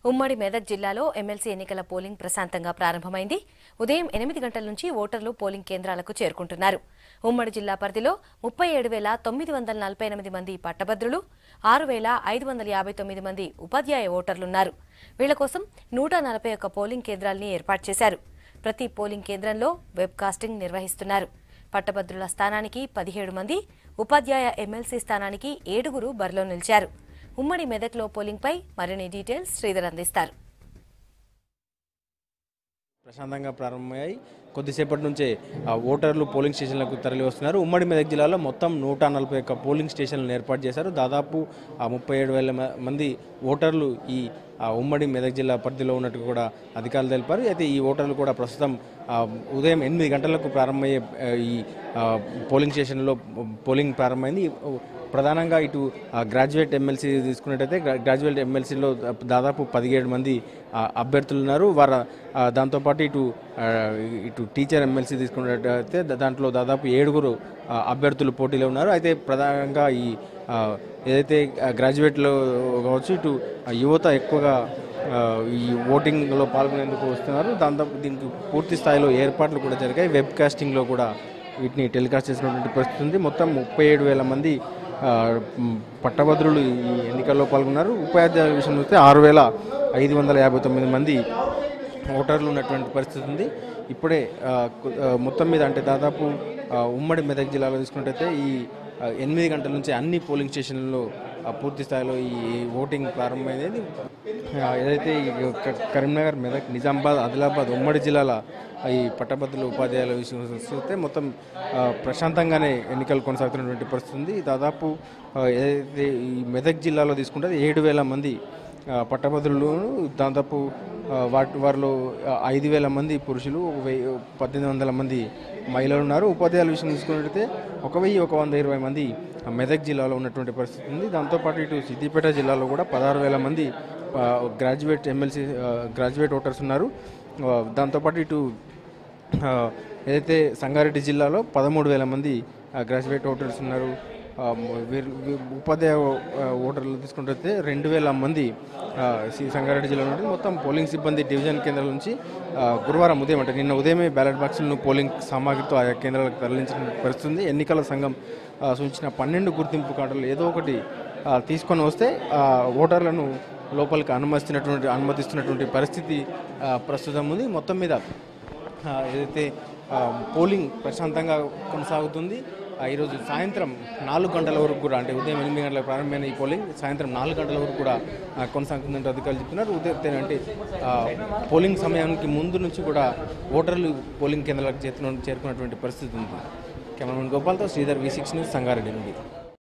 ఉమ్మడి మెదక్ జిల్లాలో ఎమ్మెల్సీ ఎన్నికల పోలింగ్ ప్రశాంతంగా ప్రారంభమైంది. ఉదయం 8 గంటల నుంచి ఓటర్లు పోలింగ్ కేంద్రాలకు చేరుకుంటున్నారు. ఉమ్మడి జిల్లా పరిధిలో 37,948 మంది పట్టభద్రులు, 6,559 మంది ఉపాధ్యాయ ఓటర్లున్నారు. వీళ్ల కోసం 141 పోలింగ్ కేంద్రాల్ని ఏర్పాటు చేశారు. ప్రతి పోలింగ్ కేంద్రంలో వెబ్ కాస్టింగ్ నిర్వహిస్తున్నారు. పట్టభద్రుల స్థానానికి 17 మంది, ఉపాధ్యాయ ఎమ్మెల్సీ స్థానానికి 7 బరిలో నిలిచారు. ఉమ్మడి మెదక్లో పోలింగ్ పై మరిన్ని డీటెయిల్స్ శ్రీధర్ అందిస్తారు. ప్రశాంతంగా ప్రారంభమయ్యాయి. కొద్దిసేపటి నుంచే ఓటర్లు పోలింగ్ స్టేషన్లకు తరలి వస్తున్నారు. ఉమ్మడి మెదక్ జిల్లాలో మొత్తం 141 పోలింగ్ స్టేషన్లను ఏర్పాటు చేశారు. దాదాపు 37,000 మంది ఓటర్లు ఈ ఉమ్మడి మెదక్ జిల్లా పరిధిలో ఉన్నట్టు కూడా అధికారులు తెలిపారు. అయితే ఈ ఓటర్లు కూడా ప్రస్తుతం ఉదయం 8 గంటలకు ప్రారంభమయ్యే ఈ పోలింగ్ స్టేషన్లో పోలింగ్ ప్రారంభమైంది. ప్రధానంగా ఇటు గ్రాడ్యుయేట్ ఎమ్మెల్సీ తీసుకున్నట్టయితే గ్రాడ్యుయేట్ ఎమ్మెల్సీలో దాదాపు 17 మంది అభ్యర్థులు ఉన్నారు. దాంతోపాటు ఇటు టీచర్ ఎమ్మెల్సీ తీసుకున్నట్టయితే దాంట్లో దాదాపు 7 అభ్యర్థులు పోటీలో ఉన్నారు. అయితే ప్రధానంగా ఈ ఏదైతే గ్రాడ్యుయేట్లో కావచ్చు ఇటు యువత ఎక్కువగా ఈ ఓటింగ్లో పాల్గొనేందుకు వస్తున్నారు. దీనికి పూర్తి స్థాయిలో ఏర్పాట్లు కూడా జరిగాయి. వెబ్ కాస్టింగ్లో కూడా వీటిని టెలికాస్ట్ చేసినటువంటి పరిస్థితి ఉంది. మొత్తం 37,000 మంది పట్టభద్రులు ఈ ఎన్నికల్లో పాల్గొన్నారు. ఉపాధ్యాయుల విషయం చూస్తే 6,559 మంది ఓటర్లు ఉన్నటువంటి పరిస్థితి ఉంది. ఇప్పుడే మొత్తం మీద అంటే దాదాపు ఉమ్మడి మెదక్ జిల్లాలో తీసుకున్నట్టయితే ఈ 8 గంటల నుంచి అన్ని పోలింగ్ స్టేషన్లలో పూర్తి స్థాయిలో ఈ ఓటింగ్ ప్రారంభమైంది. ఏదైతే కరీంనగర్, మెదక్, నిజామాబాద్, ఆదిలాబాద్ ఉమ్మడి జిల్లాల ఈ పట్టభద్రుల ఉపాధ్యాయుల విషయం చూస్తే మొత్తం ప్రశాంతంగానే ఎన్నికలు కొనసాగుతున్నటువంటి పరిస్థితి ఉంది. దాదాపు ఏదైతే ఈ మెదక్ జిల్లాలో తీసుకుంటే 7,000 మంది పట్టభద్రులు, దాదాపు వారిలో 5,000 మంది పురుషులు, 1,800 మంది మహిళలు ఉన్నారు. ఉపాధ్యాయుల విషయం తీసుకున్నట్లయితే 1,120 మంది మెదక్ జిల్లాలో ఉన్నటువంటి పరిస్థితి ఉంది. దాంతోపాటు ఇటు సిద్దిపేట జిల్లాలో కూడా 16,000 మంది గ్రాడ్యుయేట్ ఓటర్స్ ఉన్నారు. దాంతోపాటు ఇటు ఏదైతే సంగారెడ్డి జిల్లాలో 13,000 మంది గ్రాడ్యుయేట్ ఓటర్స్ ఉన్నారు. ఉపాధ్యాయ ఓటర్లు తీసుకుంటే 2,000 మంది సంగారెడ్డి జిల్లాలో ఉంటుంది. మొత్తం పోలింగ్ సిబ్బంది డివిజన్ కేంద్రాల నుంచి గురువారం ఉదయం అంటే నిన్న ఉదయమే బ్యాలెట్ బాక్సులను పోలింగ్ సామాగ్రితో ఆయా కేంద్రాలకు తరలించిన పరిస్థితి. ఎన్నికల సంఘం సూచించిన 12 గుర్తింపు కార్డులు ఏదో ఒకటి తీసుకొని వస్తే ఓటర్లను లోపలికి అనుమతిస్తున్నటువంటి పరిస్థితి ప్రస్తుతం ఉంది. మొత్తం మీద ఏదైతే పోలింగ్ ప్రశాంతంగా కొనసాగుతుంది. ఈరోజు సాయంత్రం 4 గంటల వరకు కూడా అంటే ఉదయం 8 గంటలకు ప్రారంభమైన ఈ పోలింగ్ సాయంత్రం 4 గంటల వరకు కూడా కొనసాగుతుందంటే అధికారులు చెప్తున్నారు. ఉదయం అంటే పోలింగ్ సమయానికి ముందు నుంచి కూడా ఓటర్లు పోలింగ్ కేంద్రాలకు చేరుకున్నటువంటి పరిస్థితి ఉంది. కెమెరామెన్ గోపాల్తో శ్రీధర్, V6 న్యూస్, సంగారెడ్డి నుండి.